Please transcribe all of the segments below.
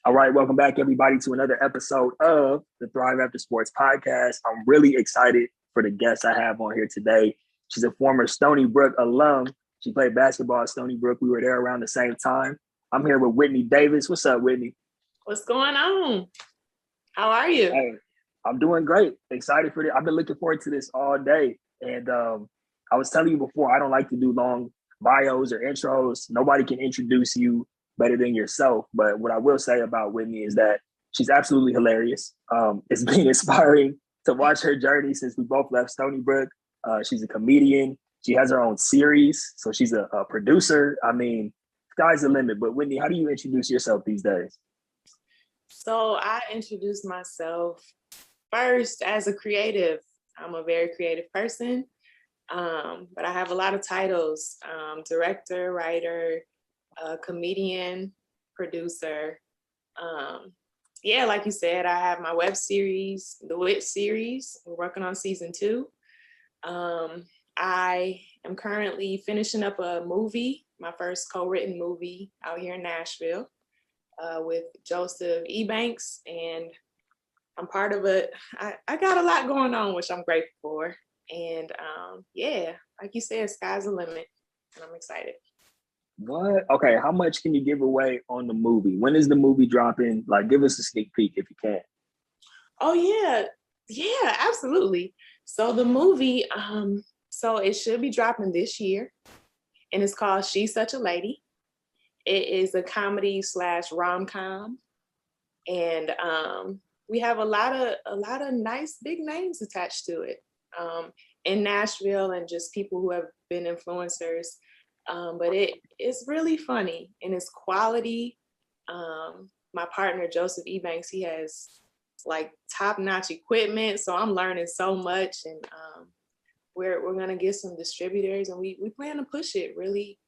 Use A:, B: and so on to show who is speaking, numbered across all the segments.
A: All right, welcome back, everybody, to another episode of the Thrive After Sports podcast. I'm really excited for the guest I have on here today. She's a former Stony Brook alum. She played basketball at Stony Brook. We were there around the same time. I'm here with Whitney Davis. What's up, Whitney?
B: What's going on? How are you?
A: Hey, I'm doing great. Excited for this. I've been looking forward to this all day. And I was telling you before, I don't like to do long bios or intros. Nobody can introduce you better than yourself. But what I will say about Whitney is that she's absolutely hilarious. It's been inspiring to watch her journey since we both left Stony Brook. She's a comedian. She has her own series. So she's a producer. I mean, sky's the limit. But Whitney, how do you introduce yourself these days?
B: So I introduced myself first as a creative. I'm a very creative person, but I have a lot of titles: director, writer, comedian, producer. Like you said, I have my web series, the Wit series. We're working on season 2. I am currently finishing up a movie, my first co-written movie out here in Nashville with Joseph Ebanks, and I'm part of it. I got a lot going on, which I'm grateful for. And like you said, sky's the limit, and I'm excited.
A: What? Okay, how much can you give away on the movie? When is the movie dropping? Like, give us a sneak peek if you can.
B: Oh, yeah, absolutely. So the movie, so it should be dropping this year, and it's called She's Such a Lady. It is a comedy / rom-com, and we have a lot of nice big names attached to it in Nashville, and just people who have been influencers. But it's really funny and it's quality. My partner, Joseph Ebanks, he has like top-notch equipment. So I'm learning so much, and we're going to get some distributors, and we plan to push it really,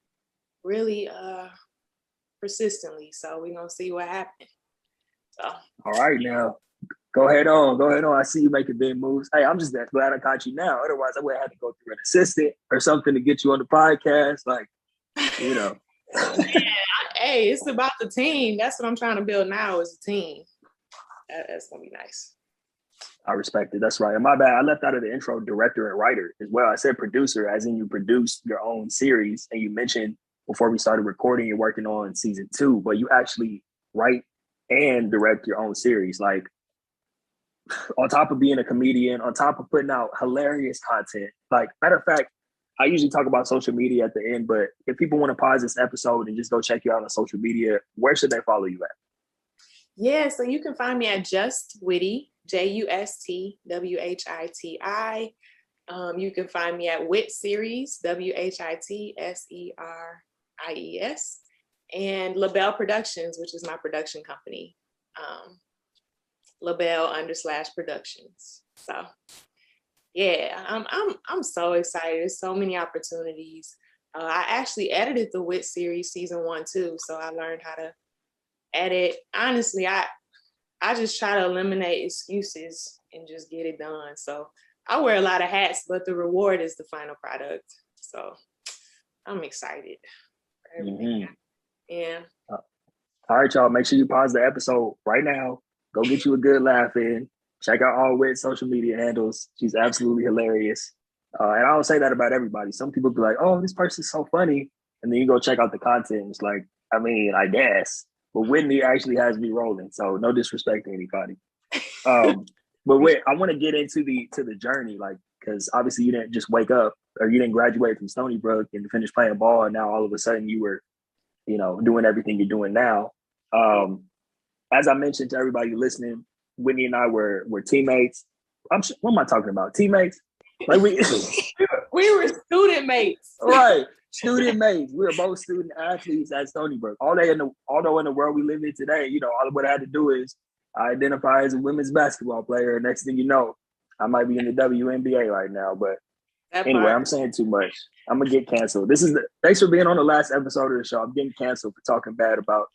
B: really persistently. So we're going to see what happens. So.
A: All right, now. Go ahead on. I see you making big moves. Hey, I'm just glad I caught you now. Otherwise, I would have had to go through an assistant or something to get you on the podcast. Like, you know.
B: Hey, it's about the team. That's what I'm trying to build now, is a team. That's going to be nice.
A: I respect it. That's right. And my bad. I left out of the intro director and writer as well. I said producer, as in you produce your own series. And you mentioned before we started recording, you're working on season 2, but you actually write and direct your own series. Like, on top of being a comedian, on top of putting out hilarious content. Like, matter of fact, I usually talk about social media at the end, but if people want to pause this episode and just go check you out on social media, where should they follow you at?
B: Yeah, so you can find me at Just Witty, JUSTWHITI. You can find me at Wit Series, WHITSERIES, and LaBelle Productions, which is my production company. LaBelle_Productions. So yeah, I'm so excited. There's so many opportunities. I actually edited the Wit series season 1 too, so I learned how to edit. Honestly, I just try to eliminate excuses and just get it done. So I wear a lot of hats, but the reward is the final product. So I'm excited for everything.
A: Mm-hmm.
B: Yeah.
A: All right, y'all. Make sure you pause the episode right now. Go get you a good laugh in. Check out all Wit's social media handles. She's absolutely hilarious. And I don't say that about everybody. Some people be like, oh, this person's so funny. And then you go check out the content. It's like, I mean, I guess. But Whitney actually has me rolling. So no disrespect to anybody. But wait, I want to get into the journey, like, because obviously you didn't just wake up or you didn't graduate from Stony Brook and finish playing ball. And now all of a sudden you were, doing everything you're doing now. As I mentioned to everybody listening, Whitney and I were teammates. What am I talking about? Teammates? Like we
B: were student mates.
A: Right. Student mates. We were both student athletes at Stony Brook. Although in the world we live in today, all what I had to do is I identify as a women's basketball player. And next thing you know, I might be in the WNBA right now. But anyway, I'm saying too much. I'm going to get canceled. Thanks for being on the last episode of the show. I'm getting canceled for talking bad about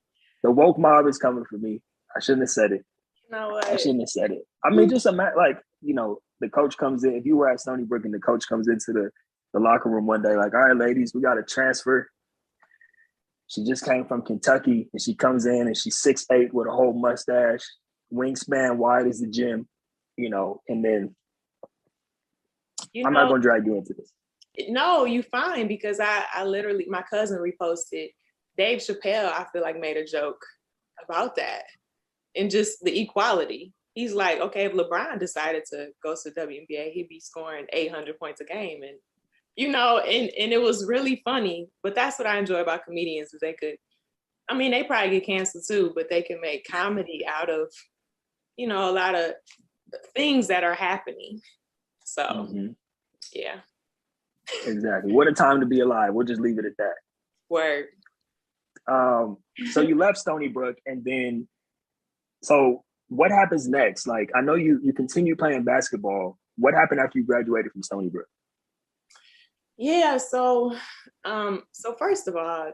A: the woke mob is coming for me. I shouldn't have said it.
B: No way.
A: I shouldn't have said it. I mean, just like, the coach comes in. If you were at Stony Brook and the coach comes into the locker room one day, like, all right, ladies, we got to transfer. She just came from Kentucky, and she comes in and she's 6'8" with a whole mustache, wingspan wide as the gym, and then I'm not going to drag you into this.
B: No, you fine, because I literally, my cousin reposted, Dave Chappelle, I feel like, made a joke about that and just the equality. He's like, okay, if LeBron decided to go to the WNBA, he'd be scoring 800 points a game. And, and it was really funny. But that's what I enjoy about comedians, is they probably get canceled too, but they can make comedy out of, a lot of things that are happening. So, yeah.
A: Exactly. What a time to be alive. We'll just leave it at that.
B: Word.
A: So you left Stony Brook, and then, so what happens next? Like, I know you continue playing basketball. What happened after you graduated from Stony Brook?
B: Yeah. So first of all,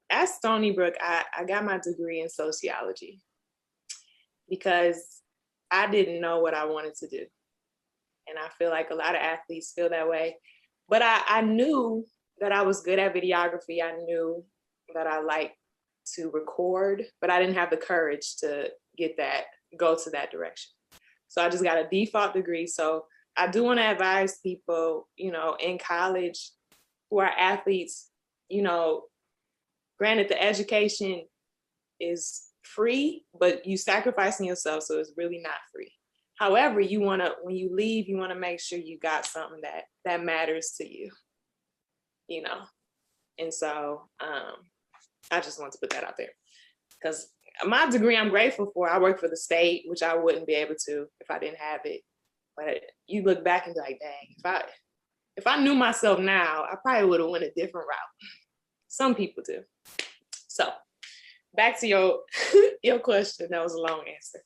B: at Stony Brook, I got my degree in sociology because I didn't know what I wanted to do. And I feel like a lot of athletes feel that way. But I knew that I was good at videography. I knew that I liked to record, but I didn't have the courage to go to that direction. So I just got a default degree. So I do want to advise people, in college who are athletes, granted the education is free, but you sacrificing yourself. So it's really not free. However, when you leave, you want to make sure you got something that matters to you, And so I just want to put that out there, because my degree I'm grateful for. I work for the state, which I wouldn't be able to if I didn't have it. But you look back and be like, dang, if I knew myself now, I probably would have went a different route. Some people do. So back to your question. That was a long answer.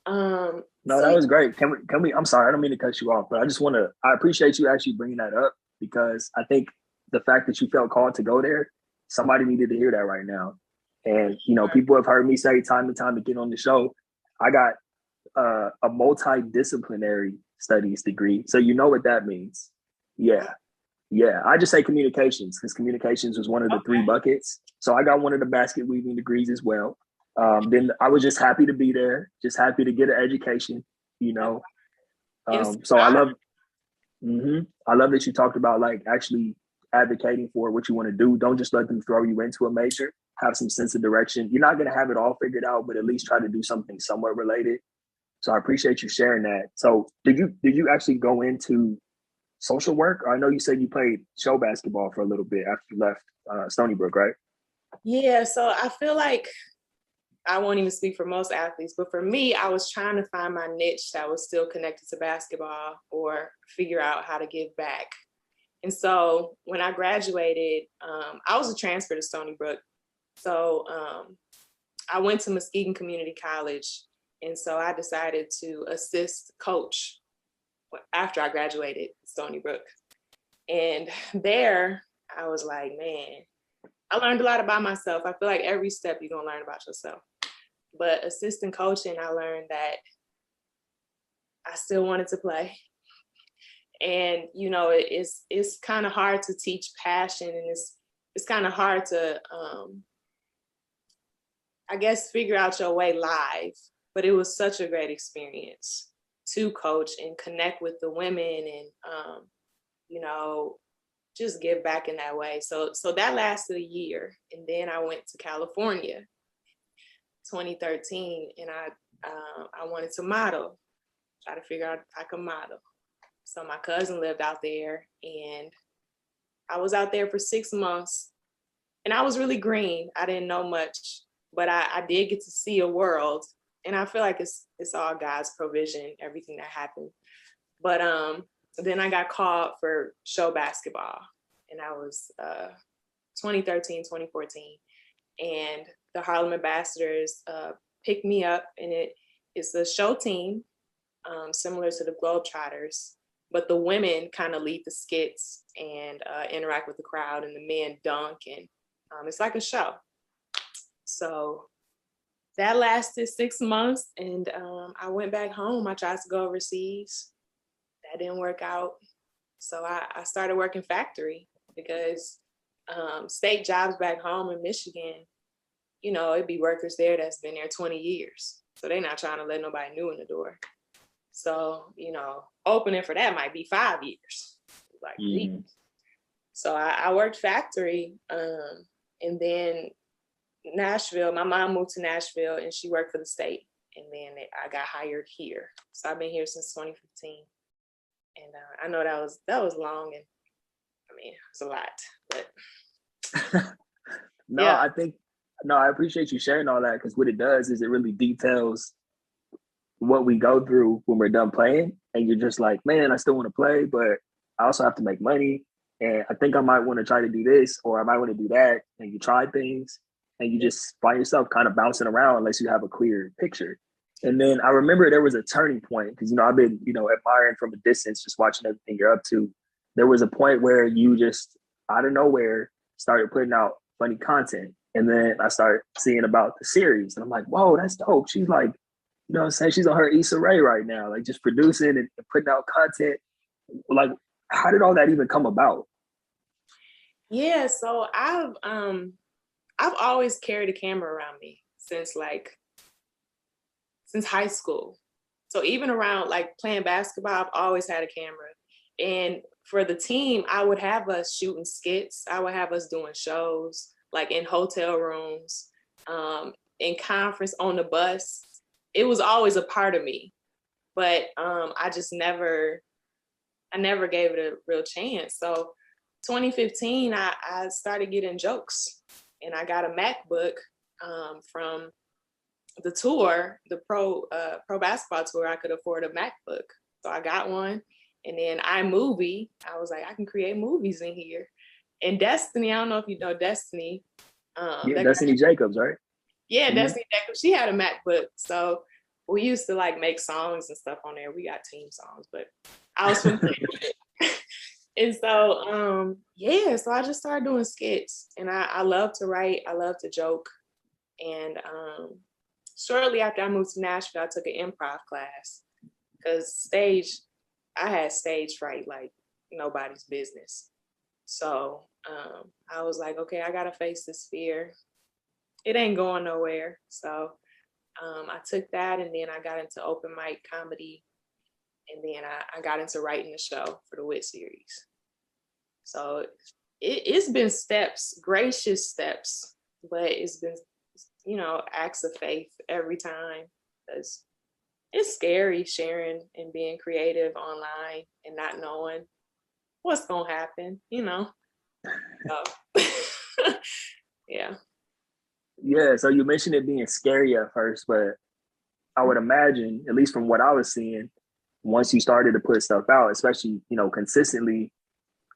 A: No, that was great. Can we, I'm sorry, I don't mean to cut you off, but I appreciate you actually bringing that up, because I think the fact that you felt called to go there, somebody needed to hear that right now. And, people have heard me say time and time again on the show, I got a multidisciplinary studies degree. So you know what that means. Yeah. I just say communications, because communications was one of the three buckets. So I got one of the basket weaving degrees as well. Then I was just happy to be there, just happy to get an education, So I love that you talked about, like, actually advocating for what you want to do. Don't just let them throw you into a major. Have some sense of direction. You're not going to have it all figured out, but at least try to do something somewhat related. So I appreciate you sharing that. So did you actually go into social work? I know you said you played show basketball for a little bit after you left Stony Brook, right?
B: Yeah. So I feel like, I won't even speak for most athletes, but for me, I was trying to find my niche that was still connected to basketball, or figure out how to give back. And so when I graduated, I was a transfer to Stony Brook. So I went to Muskegon Community College. And so I decided to assist coach after I graduated Stony Brook. And there I was like, man, I learned a lot about myself. I feel like every step you're going to learn about yourself. But assistant coaching, I learned that I still wanted to play. And, it's kind of hard to teach passion, and it's kind of hard to, I guess, figure out your way live. But it was such a great experience to coach and connect with the women and, just give back in that way. So that lasted a year. And then I went to California, 2013, and I wanted to model, try to figure out if I could model. So my cousin lived out there, and I was out there for 6 months, and I was really green. I didn't know much, but I did get to see a world, and I feel like it's all God's provision, everything that happened. But then I got called for show basketball, and that was 2013, 2014. And the Harlem Ambassadors picked me up, and it's a show team similar to the Globetrotters, but the women kind of lead the skits and interact with the crowd, and the men dunk, and it's like a show. So that lasted 6 months, and I went back home. I tried to go overseas. That didn't work out. So I started working factory, because state jobs back home in Michigan, you know, it'd be workers there that's been there 20 years. So they're not trying to let nobody new in the door. So, you know, opening for that might be 5 years. Like, so I worked factory, and then Nashville, my mom moved to Nashville and she worked for the state. And then I got hired here. So I've been here since 2015. And I know that was long, and I mean, it's a lot, but.
A: No, yeah. I appreciate you sharing all that, because what it does is it really details what we go through when we're done playing. And you're just like, man, I still want to play, but I also have to make money. And I think I might want to try to do this, or I might want to do that. And you try things and you just find yourself kind of bouncing around unless you have a clear picture. And then I remember there was a turning point, because, you know, I've been, you know, admiring from a distance, just watching everything you're up to. There was a point where you just out of nowhere started putting out funny content. And then I started seeing about the series, and I'm like, whoa, that's dope. She's like, you know what I'm saying? She's on her Issa Rae right now, like just producing and putting out content. Like, how did all that even come about?
B: Yeah, so I've always carried a camera around me since high school. So even around like playing basketball, I've always had a camera. And for the team, I would have us shooting skits. I would have us doing shows, like in hotel rooms, in conference, on the bus. It was always a part of me, but I never gave it a real chance. So 2015, I started getting jokes, and I got a MacBook from the tour, the pro basketball tour. I could afford a MacBook, so I got one. And then iMovie, I was like, I can create movies in here. And Destiny, I don't know if you know Destiny.
A: Destiny Jacobs, right?
B: Yeah, mm-hmm. Destiny Jacobs. She had a MacBook, so we used to like make songs and stuff on there. We got team songs, but I was familiar with it. And so, so I just started doing skits, and I love to write. I love to joke. And shortly after I moved to Nashville, I took an improv class, because I had stage fright like nobody's business. So I was like, okay, I got to face this fear. It ain't going nowhere. So I took that, and then I got into open mic comedy. And then I got into writing the show for the WIT series. So it's been steps, gracious steps, but it's been, you know, acts of faith every time, because it's scary sharing and being creative online and not knowing what's going to happen, you know? So, yeah.
A: Yeah, so you mentioned it being scary at first, but I would imagine, at least from what I was seeing, once you started to put stuff out, especially, you know, consistently,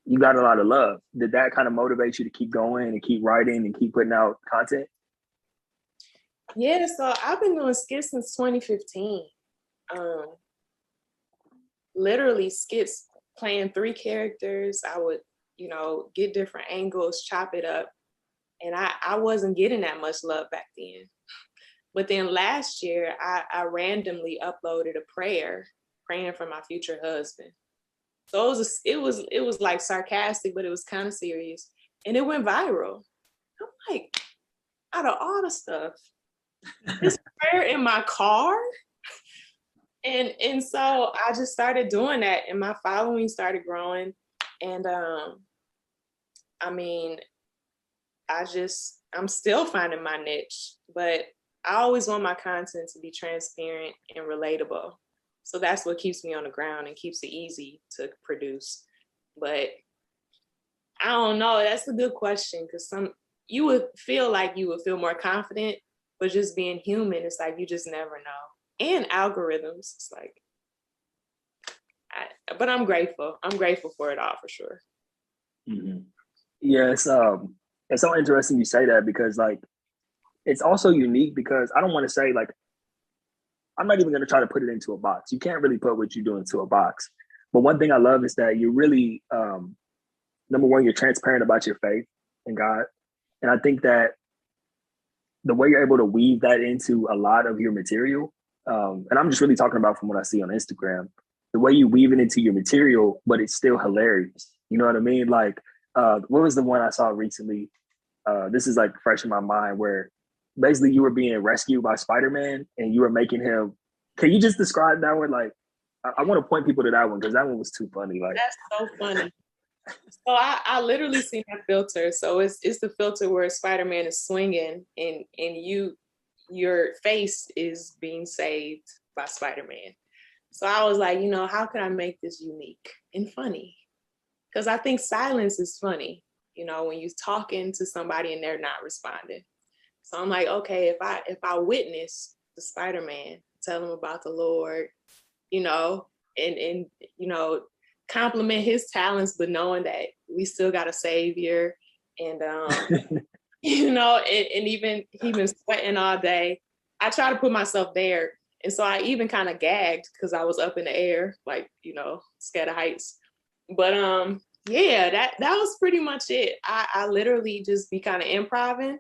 A: you got a lot of love. Did that kind of motivate you to keep going and keep writing and keep putting out content?
B: Yeah, so I've been doing skits since 2015. Literally skits, playing 3 characters. I would, you know, get different angles, chop it up. And I wasn't getting that much love back then. But then last year, I randomly uploaded a prayer, praying for my future husband. So it was like sarcastic, but it was kind of serious. And it went viral. I'm like, out of all the stuff, this prayer in my car? And so I just started doing that, and my following started growing. And I mean, I'm still finding my niche, but I always want my content to be transparent and relatable. So that's what keeps me on the ground and keeps it easy to produce. But I don't know, that's a good question, because you would feel like you would feel more confident, but just being human, it's like you just never know. And algorithms, it's like, but I'm grateful. I'm grateful for it all, for sure.
A: Mm-hmm. Yeah, it's so interesting you say that, because like, it's also unique, because I don't want to say, like, I'm not even going to try to put it into a box. You can't really put what you do into a box. But one thing I love is that you really, number one, you're transparent about your faith in God. And I think that the way you're able to weave that into a lot of your material, and I'm just really talking about from what I see on Instagram, the way you weave it into your material, but it's still hilarious. You know what I mean? Like, what was the one I saw recently? This is like fresh in my mind where basically you were being rescued by Spider-Man and you were making him. Can you just describe that one? Like, I want to point people to that one because that one was too funny. Like,
B: That's so funny. So I literally seen that filter. So it's the filter where Spider-Man is swinging and your face is being saved by Spider-Man. So I was like, how can I make this unique and funny? Because I think silence is funny, when you're talking to somebody and they're not responding. So I'm like, okay, if I witness the Spider-Man, tell him about the Lord, and compliment his talents, but knowing that we still got a savior, and and even he been sweating all day. I try to put myself there, and so I even kind of gagged because I was up in the air, like scared of heights. But yeah, that was pretty much it. I literally just be kind of improvising,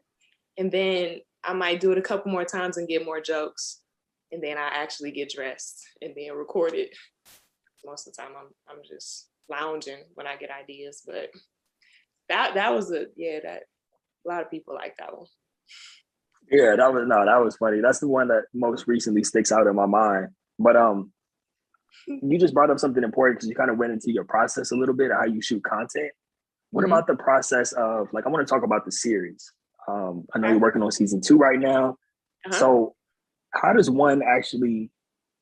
B: and then I might do it a couple more times and get more jokes, and then I actually get dressed and then record it. Most of the time, I'm just lounging when I get ideas, but that was that a lot of people like that one.
A: Yeah, that was funny. That's the one that most recently sticks out in my mind. But you just brought up something important because you kind of went into your process a little bit of how you shoot content. What about the process of, like, I want to talk about the series. I know you're working on season 2 right now. So how does one actually,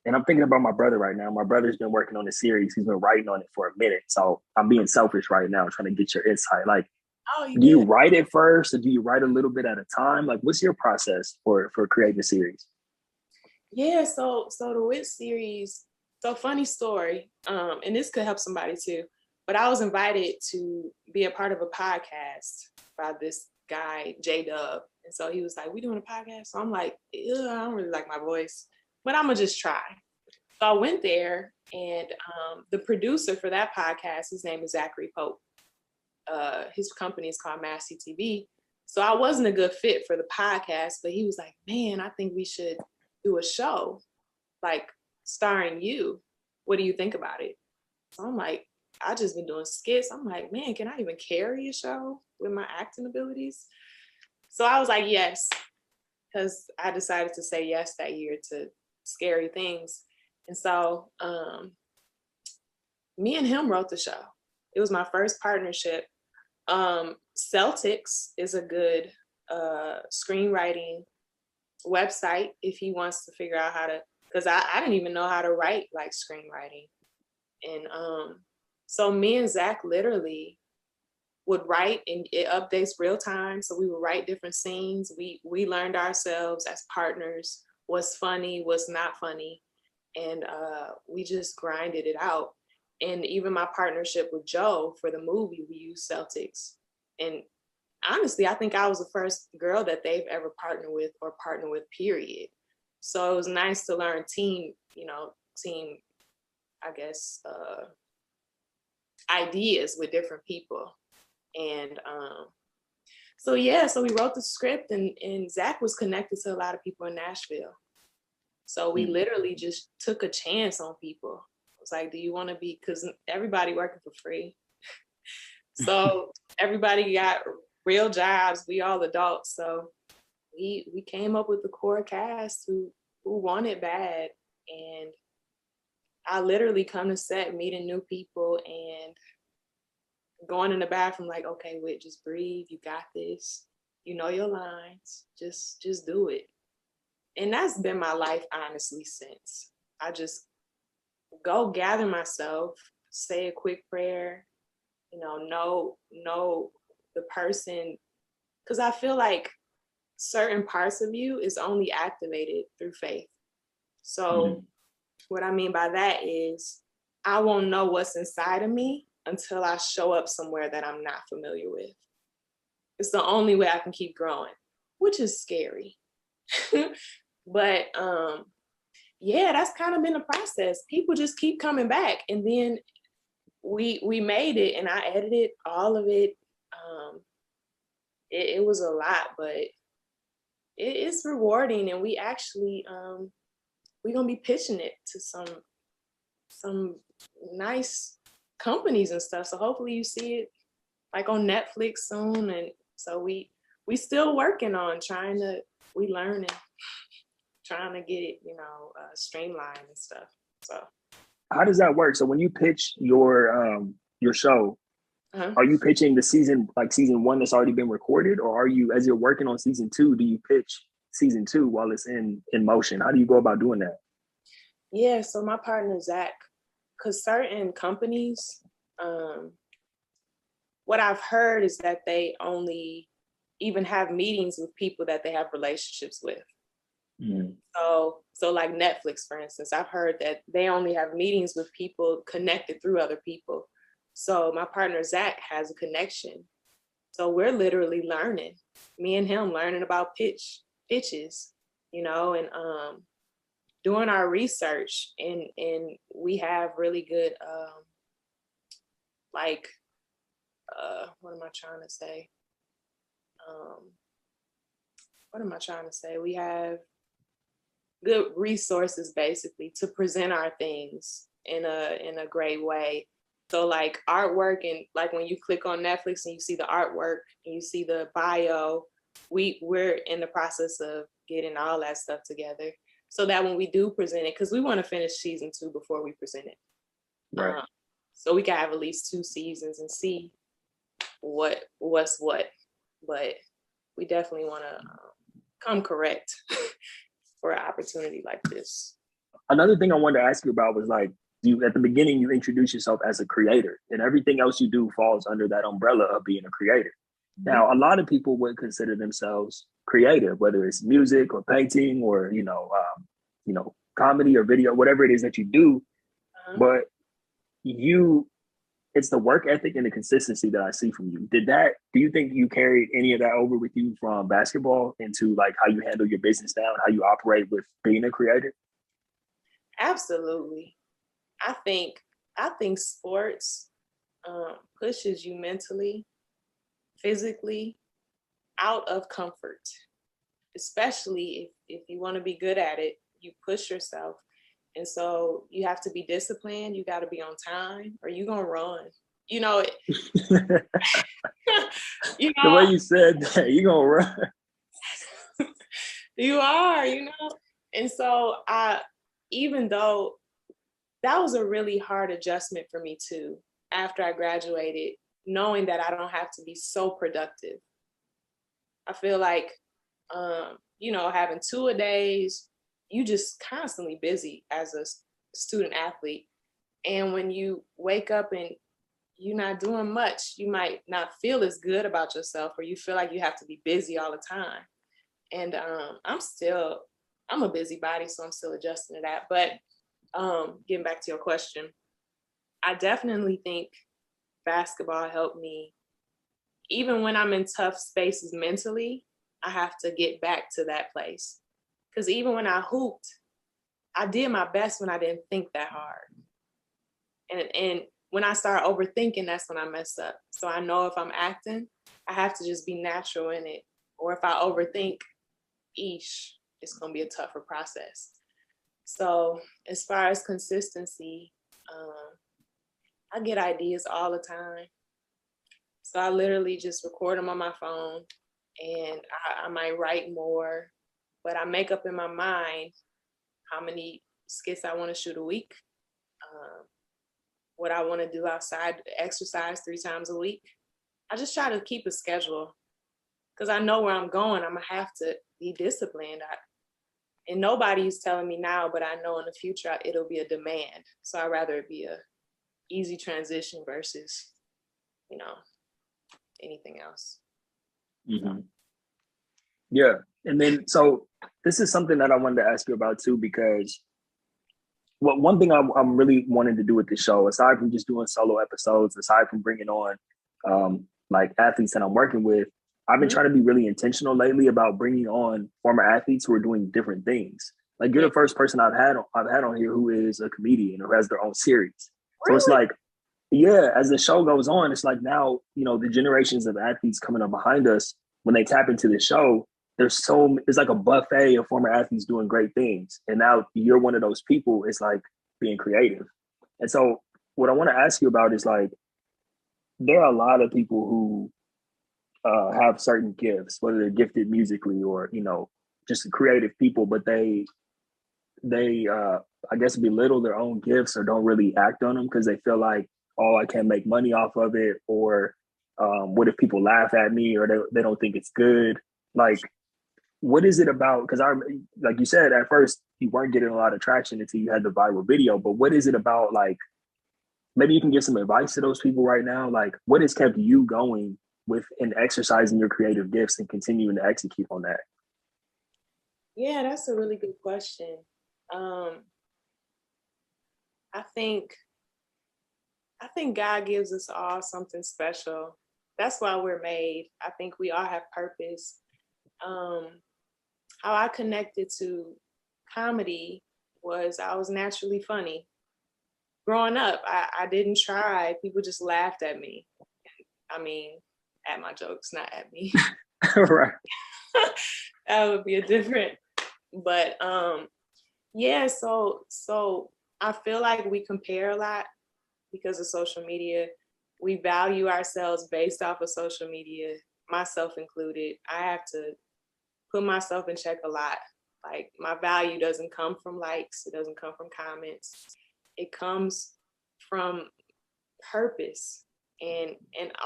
A: and I'm thinking about my brother right now. My brother's been working on the series. He's been writing on it for a minute. So I'm being selfish right now, trying to get your insight. Like, do you write it first or do you write a little bit at a time? Like, what's your process for creating a series?
B: Yeah, so the Wit series, so funny story, and this could help somebody too, but I was invited to be a part of a podcast by this guy, J-Dub. And so he was like, we doing a podcast? So I'm like, I don't really like my voice, but I'm going to just try. So I went there, and the producer for that podcast, his name is Zachary Pope. His company is called Massey TV. So I wasn't a good fit for the podcast, but he was like, man, I think we should do a show, like starring you. What do you think about it? So I'm like, I just been doing skits. I'm like, man, can I even carry a show with my acting abilities? So I was like, yes, because I decided to say yes that year to Scary Things. And so me and him wrote the show. It was my first partnership. Celtics is a good screenwriting website if he wants to figure out how to, because I didn't even know how to write like screenwriting. And so me and Zach literally would write, and it updates real time. So we would write different scenes. We learned ourselves as partners, what's funny, what's not funny. And we just grinded it out. And even my partnership with Joe for the movie, we used Celtics. And honestly, I think I was the first girl that they've ever partnered with, period. So it was nice to learn team, I guess, ideas with different people. And so we wrote the script, and Zach was connected to a lot of people in Nashville. So we literally just took a chance on people. It was like, do you want to be, because everybody working for free. So everybody got real jobs. We all adults. So we came up with the core cast who wanted bad. And I literally come to set, meeting new people and going in the bathroom like, okay, Whit, just breathe. You got this. You know your lines. Just do it. And that's been my life, honestly, since. I just go gather myself, say a quick prayer, know the person. Because I feel like certain parts of you is only activated through faith. So what I mean by that is I won't know what's inside of me until I show up somewhere that I'm not familiar with. It's the only way I can keep growing, which is scary. But that's kind of been the process. People just keep coming back, and then we made it, and I edited all of it. It was a lot, but it's rewarding, and we actually we're gonna be pitching it to some nice companies and stuff. So hopefully you see it like on Netflix soon. And so we still working on we learning, trying to get it, streamlined and stuff. So
A: how does that work? So when you pitch your show, are you pitching the season one that's already been recorded, or are you, as you're working on season 2, do you pitch season 2 while it's in motion? How do you go about doing that?
B: Yeah, so my partner Zach, because certain companies, what I've heard is that they only even have meetings with people that they have relationships with. Mm-hmm. So like Netflix, for instance, I've heard that they only have meetings with people connected through other people. So my partner Zach has a connection. So we're literally learning, me and him learning about pitches, and doing our research, and we have really good what am I trying to say? We have good resources basically to present our things in a great way. So like artwork, and like when you click on Netflix and you see the artwork and you see the bio, we're in the process of getting all that stuff together so that when we do present it, because we want to finish season 2 before we present it. Right. So we can have at least 2 seasons and see what's what. But we definitely want to come correct for an opportunity like this.
A: Another thing I wanted to ask you about was like, at the beginning, you introduce yourself as a creator, and everything else you do falls under that umbrella of being a creator. Mm-hmm. Now, a lot of people would consider themselves creative, whether it's music or painting or, comedy or video, whatever it is that you do. Uh-huh. But it's the work ethic and the consistency that I see from you. Do you think you carried any of that over with you from basketball into like how you handle your business now and how you operate with being a creator?
B: Absolutely. I think sports pushes you mentally, physically out of comfort, especially if you want to be good at it. You push yourself. And so you have to be disciplined. You got to be on time or you're going to run. The
A: way you said that, you're going to run.
B: You are, And so even though that was a really hard adjustment for me too, after I graduated, knowing that I don't have to be so productive. I feel like, having 2-a-days, you just constantly busy as a student athlete. And when you wake up and you're not doing much, you might not feel as good about yourself, or you feel like you have to be busy all the time. And I'm a busybody, so I'm still adjusting to that. But getting back to your question, I definitely think basketball helped me. Even when I'm in tough spaces mentally, I have to get back to that place. Because even when I hooped, I did my best when I didn't think that hard. And when I start overthinking, that's when I mess up. So I know if I'm acting, I have to just be natural in it. Or if I overthink, it's going to be a tougher process. So as far as consistency, I get ideas all the time. So I literally just record them on my phone, and I might write more, but I make up in my mind how many skits I want to shoot a week, what I want to do outside, exercise 3 times a week. I just try to keep a schedule because I know where I'm going. I'm going to have to be disciplined. And nobody's telling me now, but I know in the future it'll be a demand. So I'd rather it be a easy transition versus, anything else.
A: Mm-hmm. Yeah. And then, so this is something that I wanted to ask you about too, because one thing I'm really wanting to do with this show, aside from just doing solo episodes, aside from bringing on like athletes that I'm working with, I've been trying to be really intentional lately about bringing on former athletes who are doing different things. Like you're the first person I've had on here who is a comedian or has their own series. Really? So it's like, yeah, as the show goes on, it's like now, the generations of athletes coming up behind us, when they tap into the show, it's like a buffet of former athletes doing great things. And now you're one of those people. It's like being creative. And so what I want to ask you about is like, there are a lot of people who have certain gifts, whether they're gifted musically or, you know, just creative people, but they I guess belittle their own gifts or don't really act on them because they feel like, oh, I can't make money off of it, or what if people laugh at me, or they don't think it's good. Like, what is it about? Because like you said, at first you weren't getting a lot of traction until you had the viral video, but what is it about? Like, maybe you can give some advice to those people right now. Like, what has kept you going with and exercising your creative gifts and continuing to execute on that?
B: Yeah, that's a really good question. I think God gives us all something special. That's why we're made. I think we all have purpose. How I connected to comedy was I was naturally funny. Growing up, I didn't try. People just laughed at me. I mean, at my jokes, not at me.
A: Right.
B: That would be a different. But yeah, so I feel like we compare a lot because of social media. We value ourselves based off of social media, myself included. I have to put myself in check a lot. Like, my value doesn't come from likes. It doesn't come from comments. It comes from purpose. And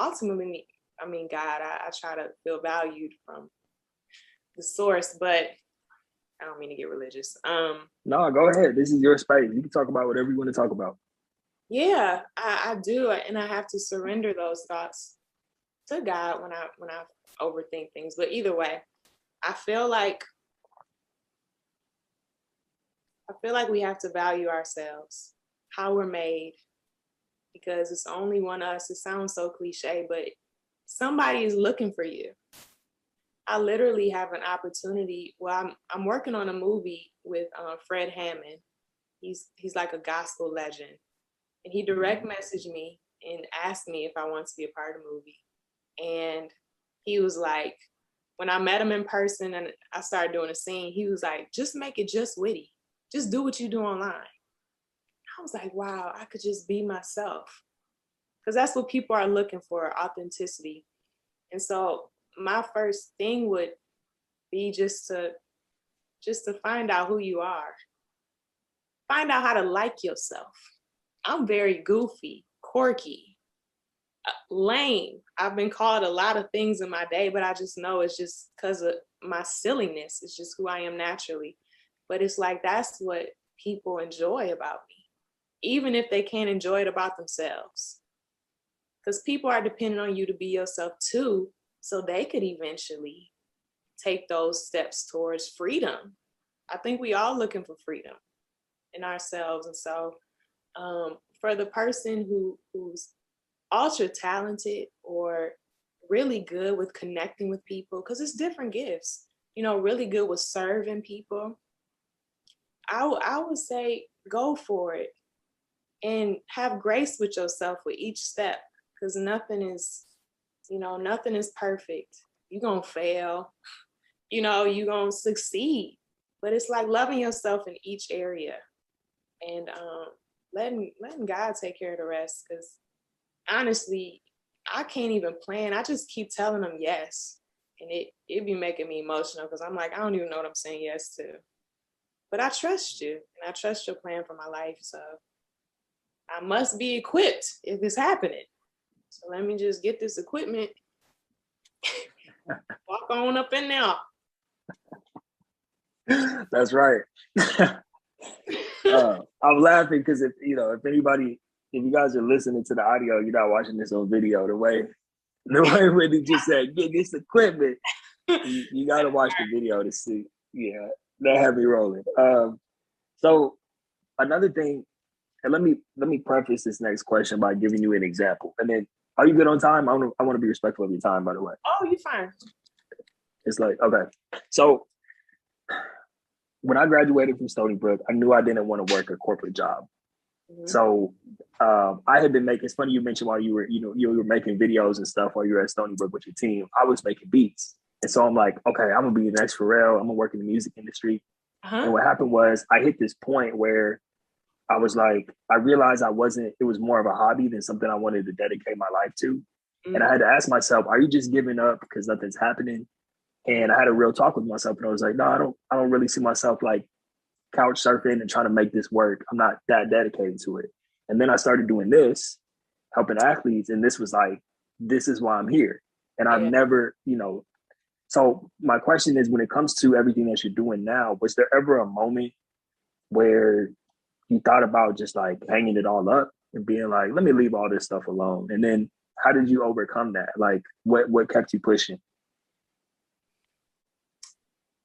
B: ultimately, I mean, God, I try to feel valued from the source, but I don't mean to get religious.
A: No, go ahead. This is your space. You can talk about whatever you want to talk about.
B: Yeah, I do, and I have to surrender those thoughts to God when I overthink things. But either way, I feel like we have to value ourselves, how we're made, because it's only one us. It sounds so cliche, but somebody is looking for you. I literally have an opportunity. Well, I'm working on a movie with Fred Hammond. He's like a gospel legend. And he direct messaged me and asked me if I want to be a part of the movie. And he was like, when I met him in person and I started doing a scene, he was like, just make it just witty. Just do what you do online. I was like, wow, I could just be myself. Because that's what people are looking for, authenticity. And so my first thing would be just to find out who you are. Find out how to like yourself. I'm very goofy, quirky, lame. I've been called a lot of things in my day, but I just know it's just because of my silliness. It's just who I am naturally. But it's like, that's what people enjoy about me, even if they can't enjoy it about themselves. Because people are depending on you to be yourself too, so they could eventually take those steps towards freedom. I think we all looking for freedom in ourselves. And so for the person who's ultra talented or really good with connecting with people, because it's different gifts, you know, really good with serving people, I would say go for it and have grace with yourself with each step, because nothing is perfect. You're going to fail, you're going to succeed, but it's like loving yourself in each area and letting God take care of the rest. Because honestly, I can't even plan. I just keep telling him yes. And it be making me emotional because I'm like, I don't even know what I'm saying yes to. But I trust you and I trust your plan for my life. So I must be equipped if it's happening. So let me just get this equipment, walk on up in there.
A: That's right. I'm laughing because if you guys are listening to the audio, you're not watching this on video. The way Whitney just said, get this equipment, you got to watch the video to see. Yeah, that had me rolling. So another thing, and let me preface this next question by giving you an example, and then are you good on time? I want to be respectful of your time, by the way.
B: Oh, you're fine.
A: It's like, okay, so when I graduated from Stony Brook, I knew I didn't want to work a corporate job. Mm-hmm. So I had been making, it's funny you mentioned while you were making videos and stuff while you were at Stony Brook with your team, I was making beats. And so I'm like, okay, I'm going to be the next Pharrell. I'm going to work in the music industry. Uh-huh. And what happened was I hit this point where I was like, I realized it was more of a hobby than something I wanted to dedicate my life to. And I had to ask myself, are you just giving up because nothing's happening? And I had a real talk with myself, and I was like, no, I don't really see myself like couch surfing and trying to make this work. I'm not that dedicated to it. And then I started doing this, helping athletes, and this was like, this is why I'm here. And I've never, so my question is, when it comes to everything that you're doing now, was there ever a moment where you thought about just like hanging it all up and being like, let me leave all this stuff alone? And then how did you overcome that? Like what kept you pushing?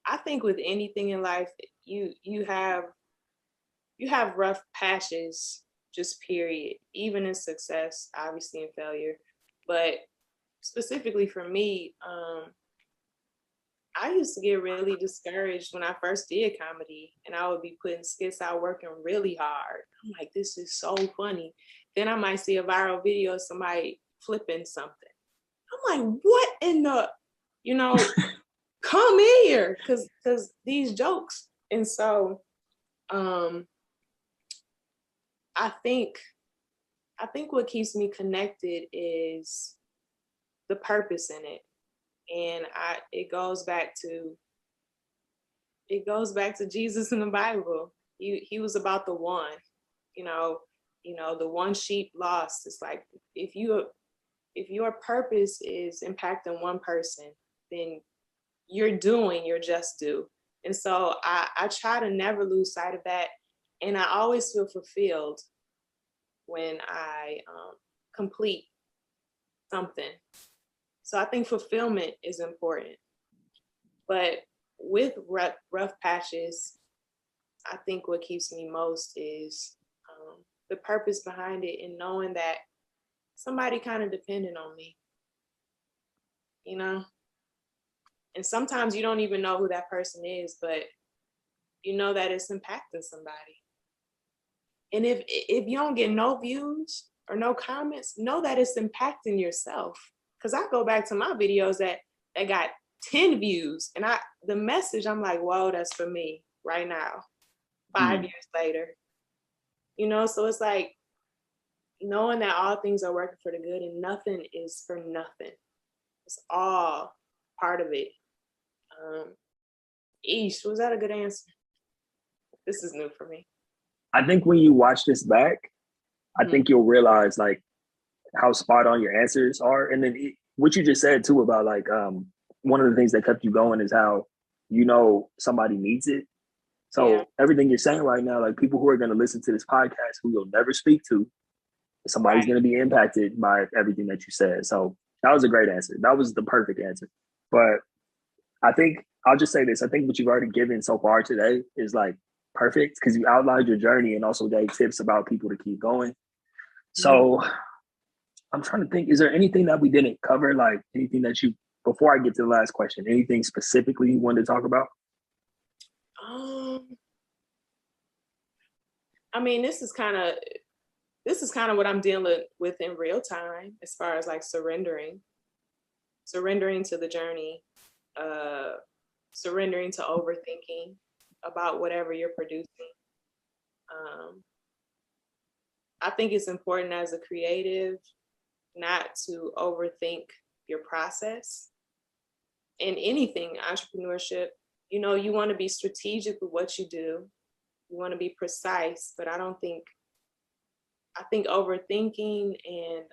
B: I think with anything in life, you have rough patches, just period. Even in success, obviously in failure. But specifically for me, I used to get really discouraged when I first did comedy, and I would be putting skits out working really hard. I'm like, this is so funny. Then I might see a viral video of somebody flipping something. I'm like, what in the, come here, because these jokes. And so I think what keeps me connected is the purpose in it. And it goes back to Jesus in the Bible. He was about the one, the one sheep lost. It's like if your purpose is impacting one person, then you're doing your just due. And so I try to never lose sight of that. And I always feel fulfilled when I complete something. So I think fulfillment is important. But with rough patches, I think what keeps me most is the purpose behind it, and knowing that somebody kind of depended on me, And sometimes you don't even know who that person is, but you know that it's impacting somebody. And if you don't get no views or no comments, know that it's impacting yourself. Because I go back to my videos that got 10 views, and the message, I'm like, whoa, that's for me right now, 5 years later. So it's like knowing that all things are working for the good and nothing is for nothing. It's all part of it. Was that a good answer? This is new for me.
A: I think when you watch this back, I think you'll realize like how spot on your answers are. And then what you just said too about like one of the things that kept you going is how somebody needs it. So everything you're saying right now, like people who are going to listen to this podcast who you'll never speak to, somebody's going to be impacted by everything that you said. So that was a great answer. That was the perfect answer. But I think I'll just say this. I think what you've already given so far today is like perfect because you outlined your journey and also gave tips about people to keep going. So I'm trying to think, is there anything that we didn't cover? Like anything that before I get to the last question, anything specifically you wanted to talk about?
B: I mean, this is kind of what I'm dealing with in real time as far as like surrendering to the journey, surrendering to overthinking about whatever you're producing. I think it's important as a creative not to overthink your process in anything, entrepreneurship. You want to be strategic with what you do. You want to be precise, but I think overthinking and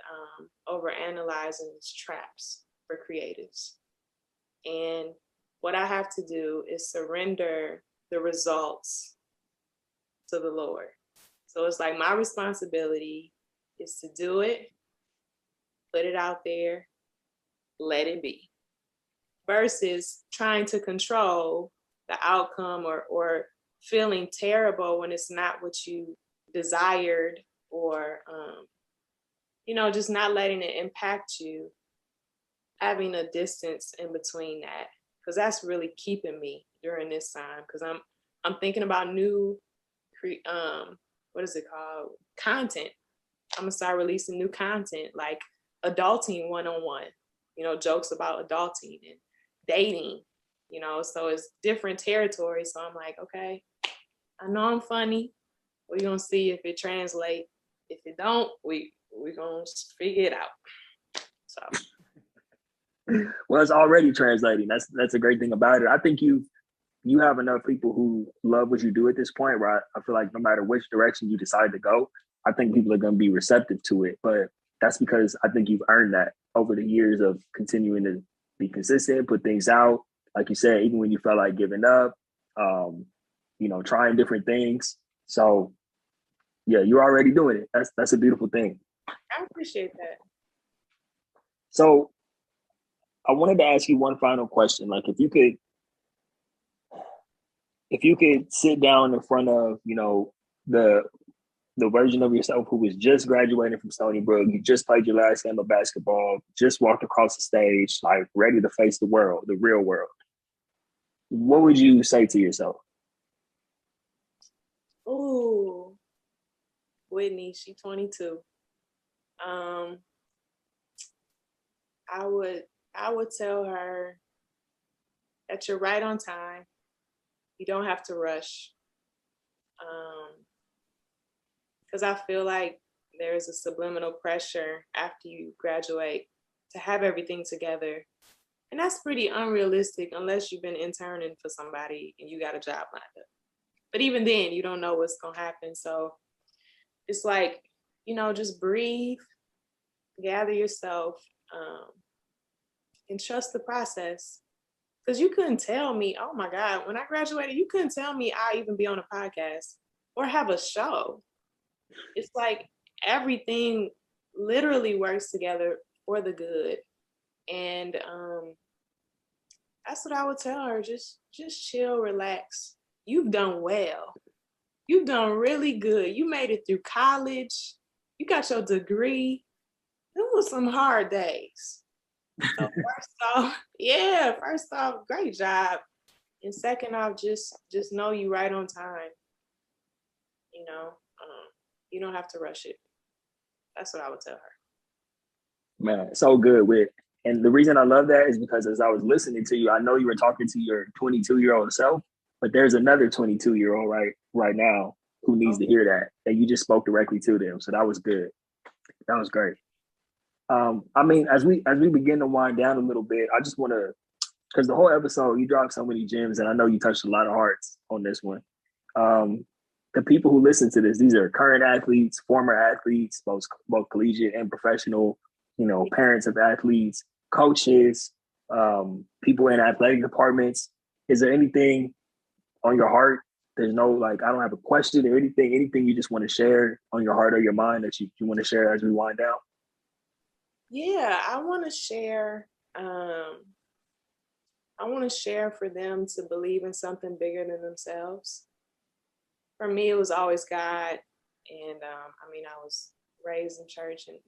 B: overanalyzing is traps for creatives. And what I have to do is surrender the results to the Lord. So it's like my responsibility is to do it, put it out there, let it be, versus trying to control the outcome or feeling terrible when it's not what you desired, or just not letting it impact you, having a distance in between that, because that's really keeping me during this time, because I'm thinking about new what is it called, content. I'm gonna start releasing new content like adulting 101, jokes about adulting and dating, so it's different territory. So I'm like, okay, I know I'm funny, We're gonna see if it translates. If it don't, we're gonna figure it out. So
A: Well, it's already translating. That's a great thing about it. I think you have enough people who love what you do at this point where I feel like no matter which direction you decide to go, I think people are going to be receptive to it. But that's because I think you've earned that over the years of continuing to be consistent, put things out. Like you said, even when you felt like giving up, trying different things. So yeah, you're already doing it. That's a beautiful thing.
B: I appreciate that.
A: So I wanted to ask you one final question. Like if you could sit down in front of, the version of yourself who was just graduating from Stony Brook, you just played your last game of basketball, just walked across the stage, like ready to face the world, the real world, what would you say to yourself?
B: Ooh, Whitney, she's 22. I would tell her that you're right on time. You don't have to rush. Because I feel like there's a subliminal pressure after you graduate to have everything together. And that's pretty unrealistic unless you've been interning for somebody and you got a job lined up. But even then, you don't know what's going to happen. So it's like, just breathe, gather yourself, and trust the process. Because you couldn't tell me, oh my God, when I graduated, you couldn't tell me I'll even be on a podcast or have a show. It's like everything literally works together for the good. And that's what I would tell her. Just chill, relax. You've done well. You've done really good. You made it through college. You got your degree. It was some hard days. So first off, great job. And second off, just know you right on time. You don't have to rush it. That's what I would tell her.
A: Man, so good, Whit. And the reason I love that is because as I was listening to you, I know you were talking to your 22-year-old self, but there's another 22-year-old right now who needs to hear that. And you just spoke directly to them. So that was good. That was great. As we begin to wind down a little bit, I just want to, because the whole episode, you dropped so many gems, and I know you touched a lot of hearts on this one. The people who listen to this, these are current athletes, former athletes, both collegiate and professional, parents of athletes, coaches, people in athletic departments. Is there anything on your heart? There's no, I don't have a question or anything you just want to share on your heart or your mind that you want to share as we wind down?
B: Yeah, I want to share for them to believe in something bigger than themselves. For me, it was always God. And I was raised in church and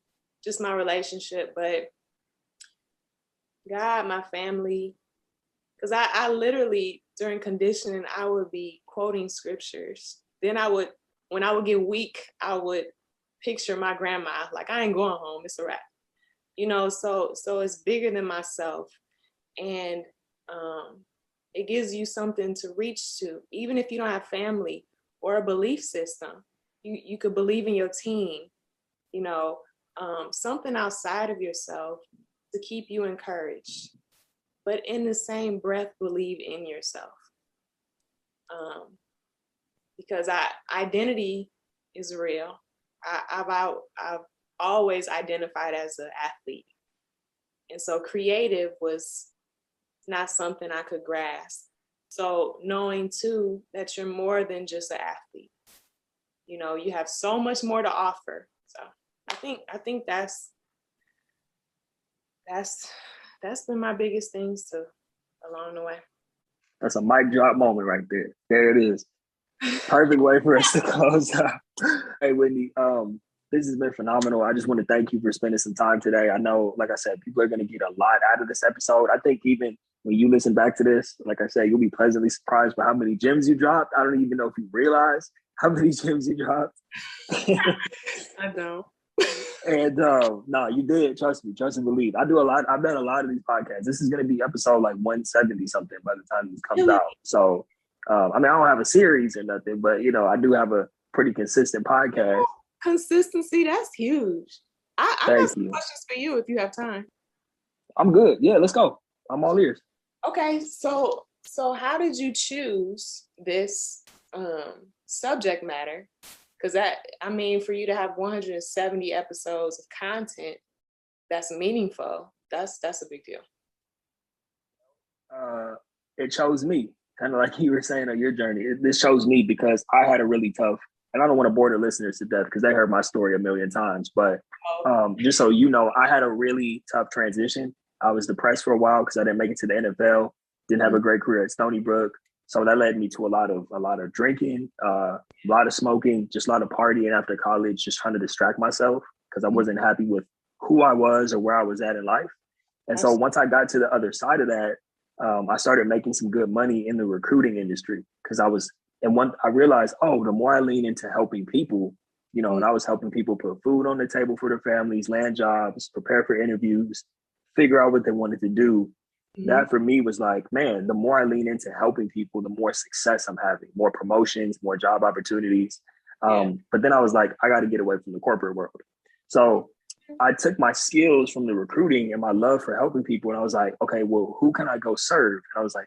B: just my relationship, but God, my family, because I literally, during conditioning, I would be quoting scriptures. Then when I would get weak, I would picture my grandma, like, I ain't going home, it's a wrap. So it's bigger than myself. And it gives you something to reach to, even if you don't have family or a belief system. You could believe in your team, something outside of yourself to keep you encouraged. But in the same breath, believe in yourself. Because identity is real. I've always identified as an athlete. And so creative was not something I could grasp. So knowing too that you're more than just an athlete, you have so much more to offer. So I think that's been my biggest things along the way.
A: That's a mic drop moment right there. There it is. Perfect way for us to close out. Hey, Whitney, this has been phenomenal. I just want to thank you for spending some time today. I know, like I said, people are going to get a lot out of this episode. I think even when you listen back to this, like I said, you'll be pleasantly surprised by how many gems you dropped. I don't even know if you realize how many gems you dropped.
B: I don't.
A: And no, you did. Trust me, believe. I've done a lot of these podcasts. This is going to be episode 170 something by the time this comes out. So, I don't have a series or nothing, but I do have a pretty consistent podcast.
B: Consistency, that's huge. I got
A: Thank
B: some
A: you.
B: questions for you if you have time.
A: I'm good. Yeah, let's go. I'm all ears.
B: Okay, so how did you choose this subject matter? Because for you to have 170 episodes of content that's meaningful, that's a big deal.
A: It chose me, kind of like you were saying on your journey. This chose me because I had a really tough, and I don't want to bore the listeners to death because they heard my story a million times. But just so you know, I had a really tough transition. I was depressed for a while because I didn't make it to the NFL. Didn't have a great career at Stony Brook, so that led me to a lot of drinking, a lot of smoking, just a lot of partying after college, just trying to distract myself because I wasn't happy with who I was or where I was at in life. And so once I got to the other side of that, I started making some good money in the recruiting industry because I realized, the more I lean into helping people, and I was helping people put food on the table for their families, land jobs, prepare for interviews, figure out what they wanted to do. That for me was like, man, the more I lean into helping people, the more success I'm having, more promotions, more job opportunities. But then I was like, I got to get away from the corporate world. So I took my skills from the recruiting and my love for helping people. And I was like, okay, well, who can I go serve? And I was like,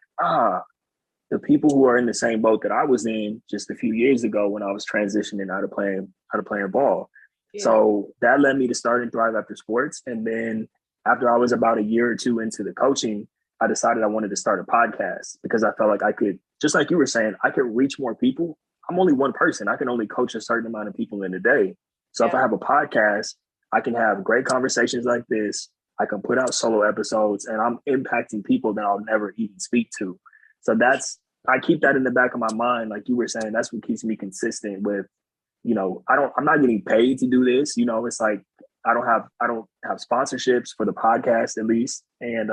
A: the people who are in the same boat that I was in just a few years ago when I was transitioning out of playing ball. Yeah. So that led me to starting Thrive After Sports. And then after I was about a year or two into the coaching, I decided I wanted to start a podcast because I felt like I could, just like you were saying, I could reach more people. I'm only one person. I can only coach a certain amount of people in a day. So if I have a podcast, I can have great conversations like this. I can put out solo episodes and I'm impacting people that I'll never even speak to. So I keep that in the back of my mind. Like you were saying, that's what keeps me consistent with, I'm not getting paid to do this. It's like, I don't have sponsorships for the podcast at least. And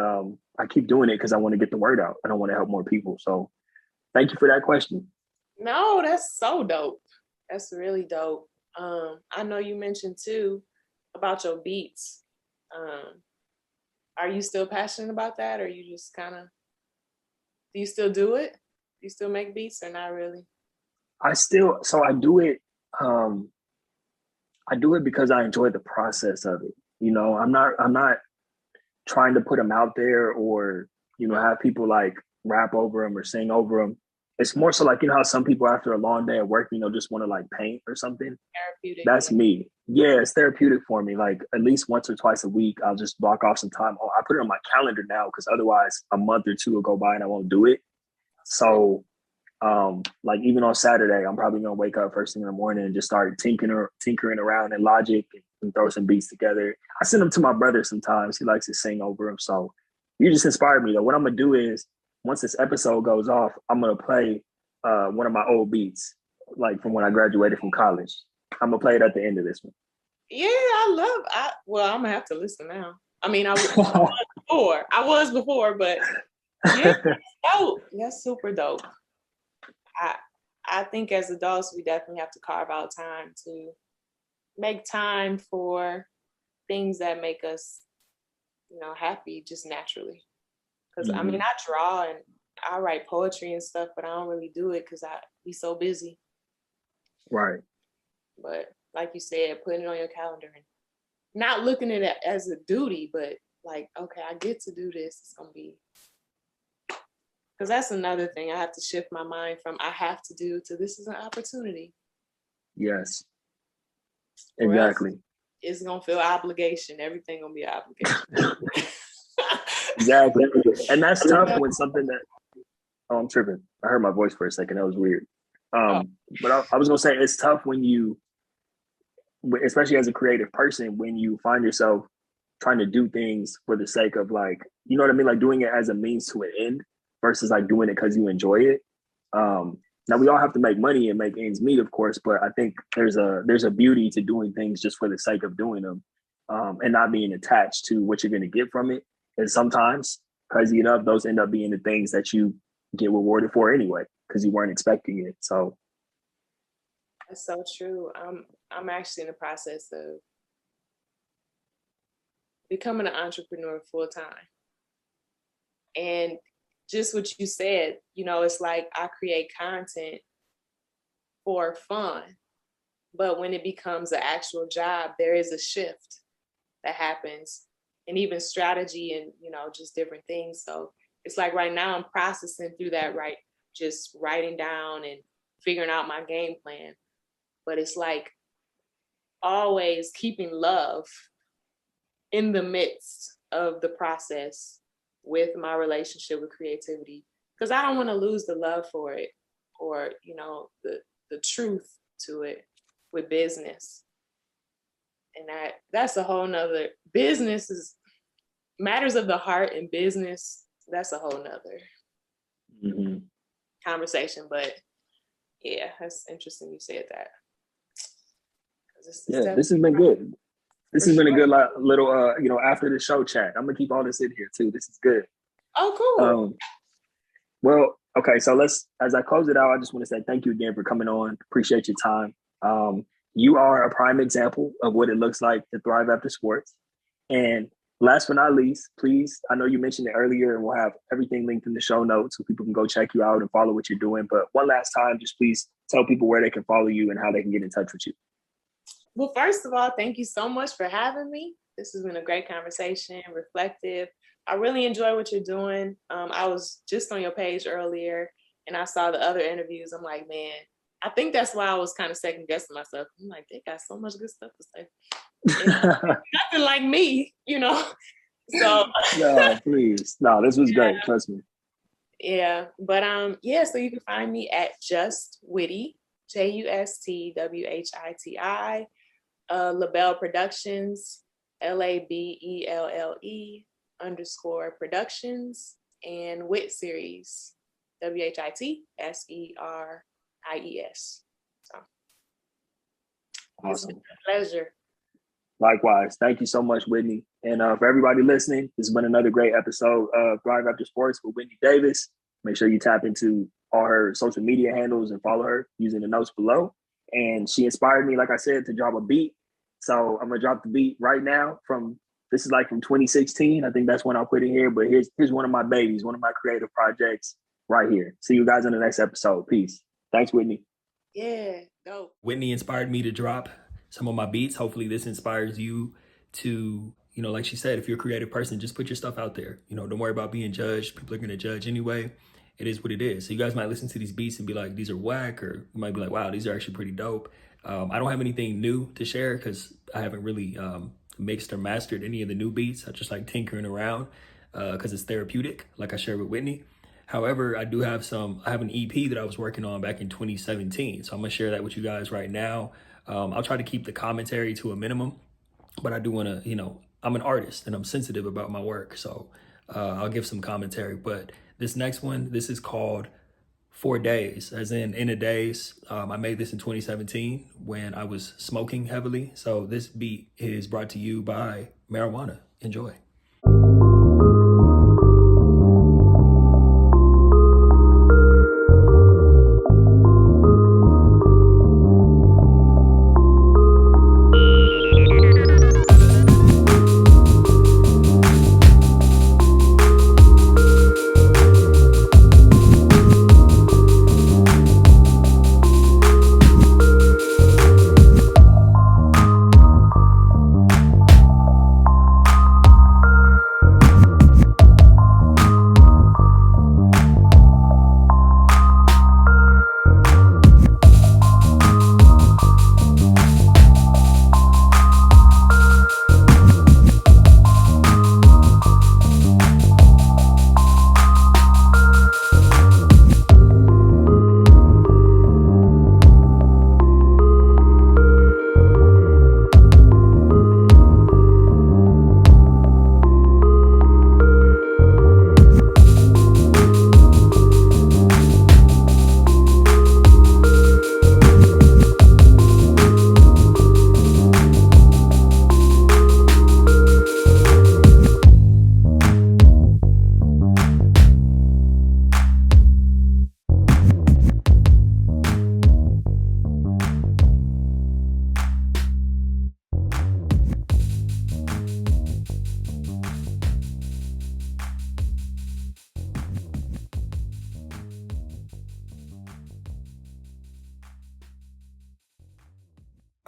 A: I keep doing it because I want to get the word out. I don't want to help more people. So thank you for that question.
B: No, that's so dope. That's really dope. I know you mentioned too about your beats. Are you still passionate about that, or you just do you still do it? Do you still make beats or not really?
A: I do it. I do it because I enjoy the process of it. I'm not trying to put them out there or, have people like rap over them or sing over them. It's more so like, how some people after a long day of work, just want to like paint or something.
B: Therapeutic.
A: That's me. Yeah, it's therapeutic for me. Like at least once or twice a week, I'll just block off some time. I put it on my calendar now because otherwise a month or two will go by and I won't do it. So like even on Saturday, I'm probably gonna wake up first thing in the morning and just start tinkering around in Logic and throw some beats together. I send them to my brother sometimes. He likes to sing over them. So you just inspired me though. What I'm gonna do is once this episode goes off, I'm gonna play one of my old beats, like from when I graduated from college. I'm gonna play it at the end of this one.
B: Yeah, well, I'm gonna have to listen now. I mean, I was before, but yeah, dope. That's super dope. I think as adults, we definitely have to carve out time to make time for things that make us, happy just naturally. Because I mean, I draw and I write poetry and stuff, but I don't really do it because I be so busy.
A: Right.
B: But like you said, putting it on your calendar and not looking at it as a duty, but like, okay, I get to do this. It's gonna be. Because that's another thing. I have to shift my mind from I have to do to this is an opportunity.
A: Yes. Exactly.
B: It's going to feel obligation. Everything going to be an obligation.
A: Exactly. And that's tough when something that, I'm tripping. I heard my voice for a second. That was weird. But I was going to say it's tough when you, especially as a creative person, when you find yourself trying to do things for the sake of like, you know what I mean? Like doing it as a means to an end versus like doing it because you enjoy it. Now we all have to make money and make ends meet, of course, but I think there's a beauty to doing things just for the sake of doing them, and not being attached to what you're going to get from it. And sometimes, crazy enough, those end up being the things that you get rewarded for anyway because you weren't expecting it. So
B: that's so true. I'm actually in the process of becoming an entrepreneur full time, and just what you said, it's like I create content for fun. But when it becomes an actual job, there is a shift that happens, and even strategy and, just different things. So it's like right now I'm processing through that, right? Just writing down and figuring out my game plan. But it's like always keeping love in the midst of the process with my relationship with creativity, because I don't want to lose the love for it, or the truth to it with business. And that's a whole nother, business is matters of the heart, and business, that's a whole nother conversation. But yeah, that's interesting you said that.
A: This has been good. This has been a good little, after the show chat. I'm gonna keep all this in here too. This is good.
B: Oh, cool.
A: Well, okay. So as I close it out, I just want to say thank you again for coming on. Appreciate your time. You are a prime example of what it looks like to thrive after sports. And last but not least, please, I know you mentioned it earlier, and we'll have everything linked in the show notes so people can go check you out and follow what you're doing. But one last time, just please tell people where they can follow you and how they can get in touch with you.
B: Well, first of all, thank you so much for having me. This has been a great conversation, reflective. I really enjoy what you're doing. I was just on your page earlier and I saw the other interviews. I'm like, man, I think that's why I was kind of second guessing myself. I'm like, they got so much good stuff to say. Nothing like me, So
A: no, please. No, this was great. Trust me.
B: Yeah. But so you can find me at Just Witty, JUSTWHITI, Labelle Productions, LABELLE_productions, and Wit Series, WHITSERIES. So
A: awesome.
B: It's been a pleasure.
A: Likewise. Thank you so much, Whitney. And for everybody listening, this has been another great episode of Thrive After Sports with Whitney Davis. Make sure you tap into all her social media handles and follow her using the notes below. And she inspired me, like I said, to drop a beat. So I'm going to drop the beat right now this is like from 2016. I think that's when I'll put it here. But here's one of my babies, one of my creative projects right here. See you guys in the next episode. Peace. Thanks, Whitney.
B: Yeah, dope.
C: Whitney inspired me to drop some of my beats. Hopefully this inspires you to, like she said, if you're a creative person, just put your stuff out there. Don't worry about being judged. People are going to judge anyway. It is what it is. So you guys might listen to these beats and be like, these are whack, or you might be like, wow, these are actually pretty dope. I don't have anything new to share because I haven't really mixed or mastered any of the new beats. I just like tinkering around because it's therapeutic, like I shared with Whitney. However, I have an EP that I was working on back in 2017. So I'm going to share that with you guys right now. I'll try to keep the commentary to a minimum, but I do want to, I'm an artist and I'm sensitive about my work. So I'll give some commentary. But this next one, this is called 4 Days, as in a days. I made this in 2017 when I was smoking heavily. So this beat is brought to you by marijuana. Enjoy.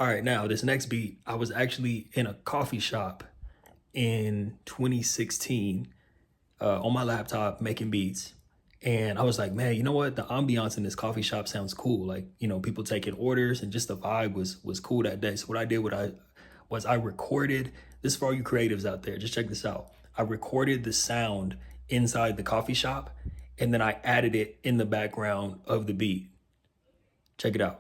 C: All right, now this next beat, I was actually in a coffee shop in 2016 on my laptop making beats. And I was like, man, you know what? The ambiance in this coffee shop sounds cool. Like, you know, people taking orders and just the vibe was cool that day. So what I did, I recorded, this for all you creatives out there, just check this out. I recorded the sound inside the coffee shop and then I added it in the background of the beat. Check it out.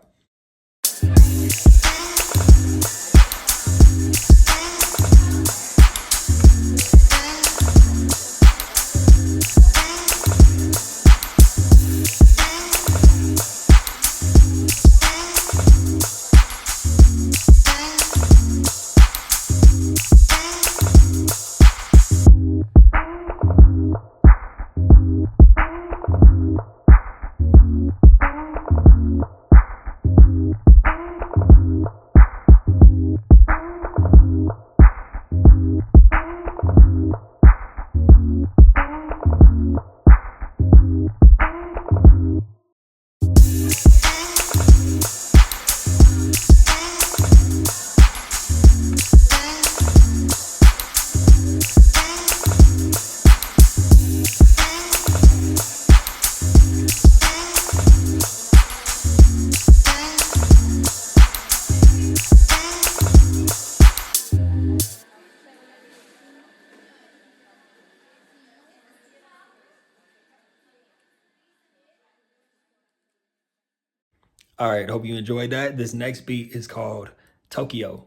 C: All right, hope you enjoyed that. This next beat is called Tokyo.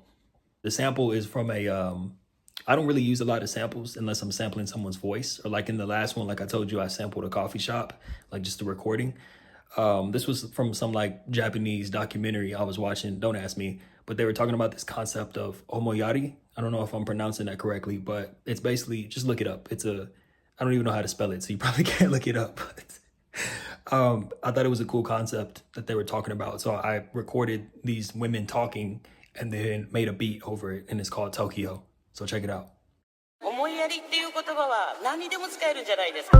C: The sample is from a, I don't really use a lot of samples unless I'm sampling someone's voice, or like in the last one, like I told you, I sampled a coffee shop, like just a recording. This was from some like Japanese documentary I was watching, don't ask me, but they were talking about this concept of omoyari. I don't know if I'm pronouncing that correctly, but it's basically, just look it up. I don't even know how to spell it, so you probably can't look it up. I thought it was a cool concept that they were talking about. So I recorded these women talking and then made a beat over it, and it's called Tokyo. So check it out. 思いやりっていう言葉は何にでも使えるんじゃないですか。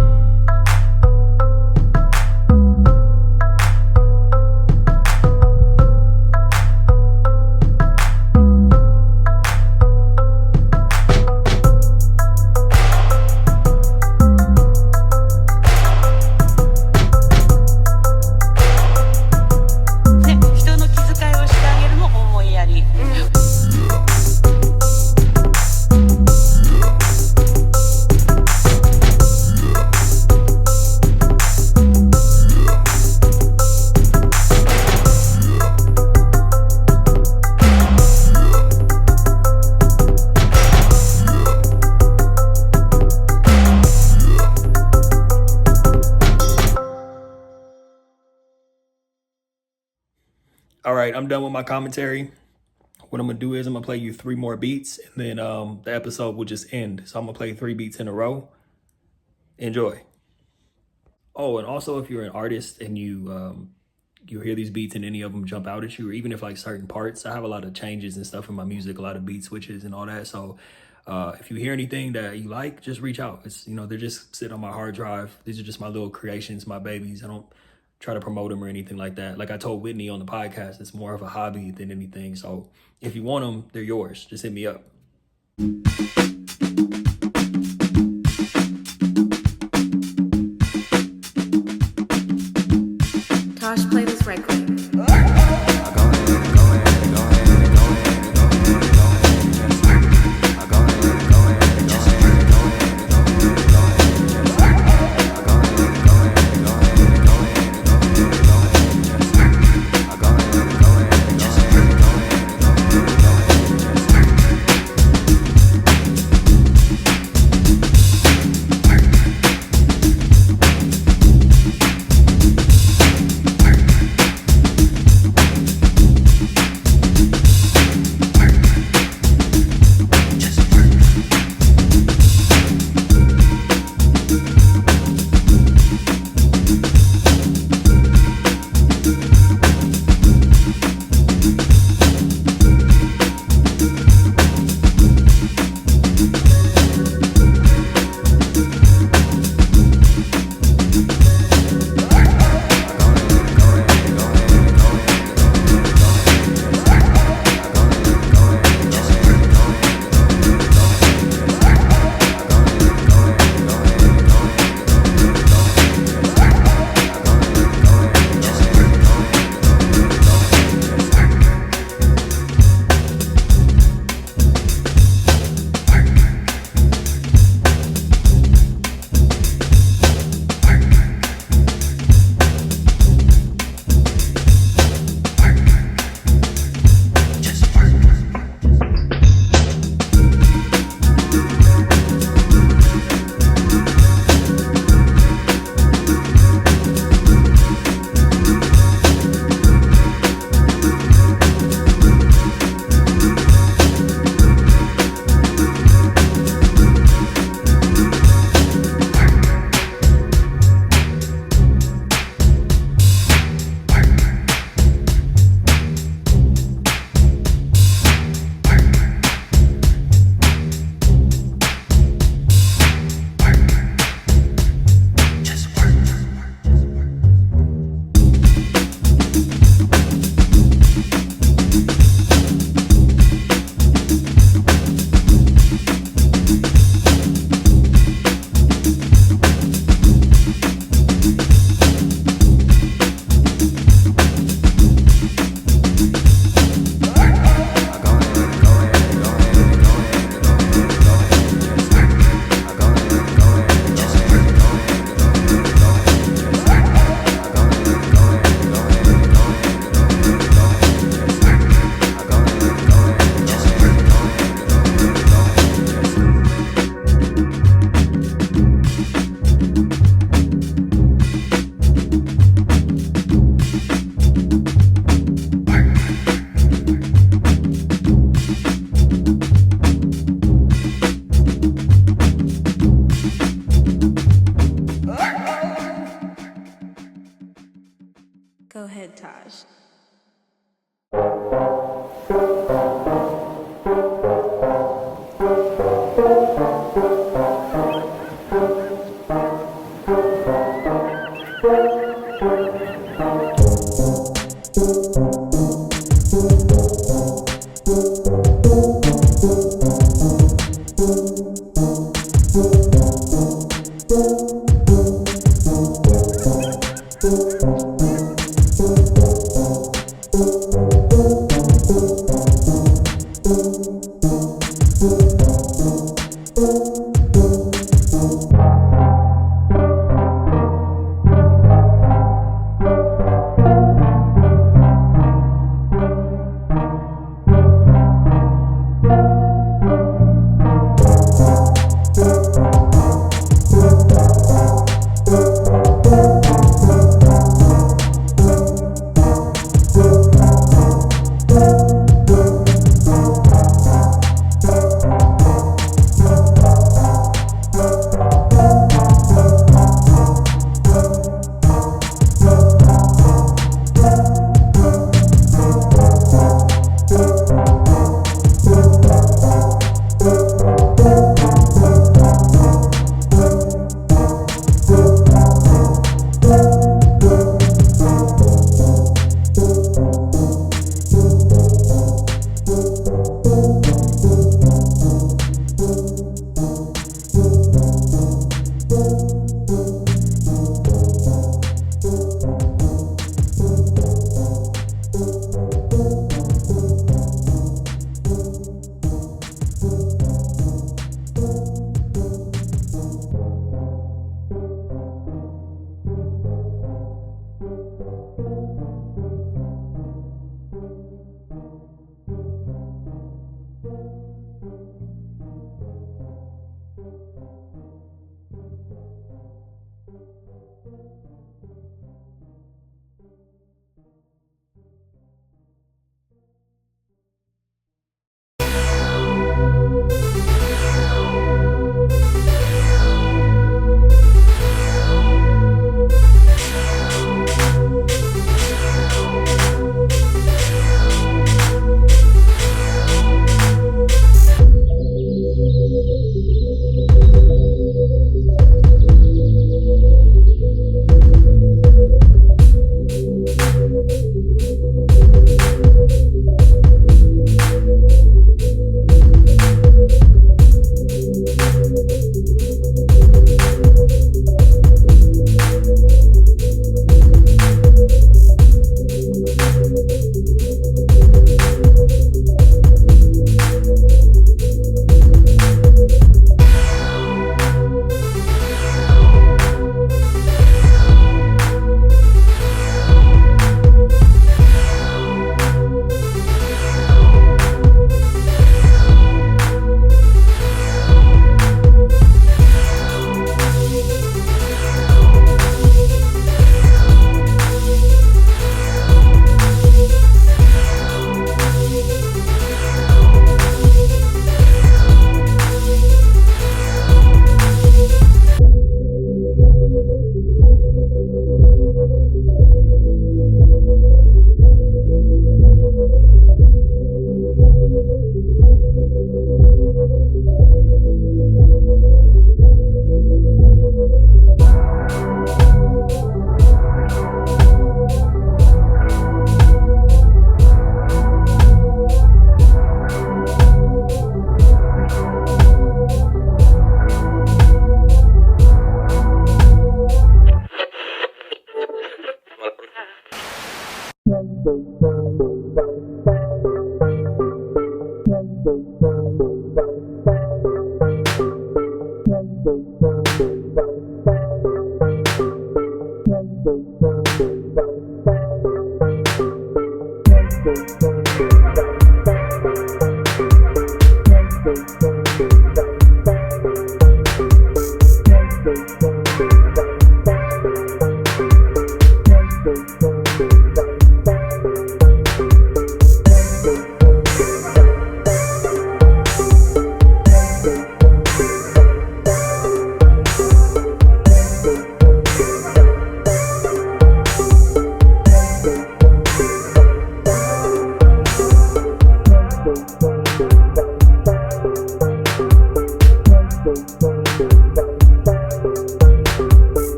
C: All right, I'm done with my commentary. What I'm gonna do is I'm gonna play you 3 more beats, and then the episode will just end. So I'm gonna play 3 beats in a row. Enjoy. Oh, and also if you're an artist and you hear these beats and any of them jump out at you, or even if like certain parts, I have a lot of changes and stuff in my music, a lot of beat switches and all that. So if you hear anything that you like, just reach out. It's, you know, they're just sitting on my hard drive. These are just my little creations, my babies. I don't try to promote them or anything like that. Like I told Whitney on the podcast, it's more of a hobby than anything. So if you want them, they're yours. Just hit me up.
B: Tosh, play this right quick.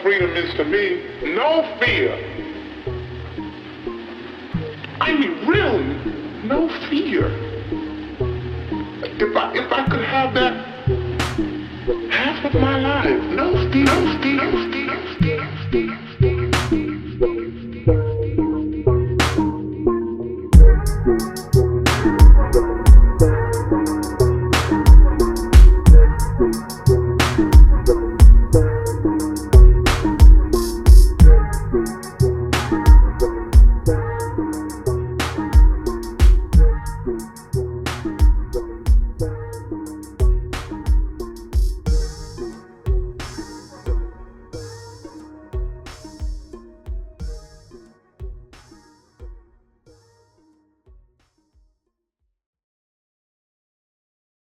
D: freedom is to me, no fear. I mean, really, no fear. If I could have that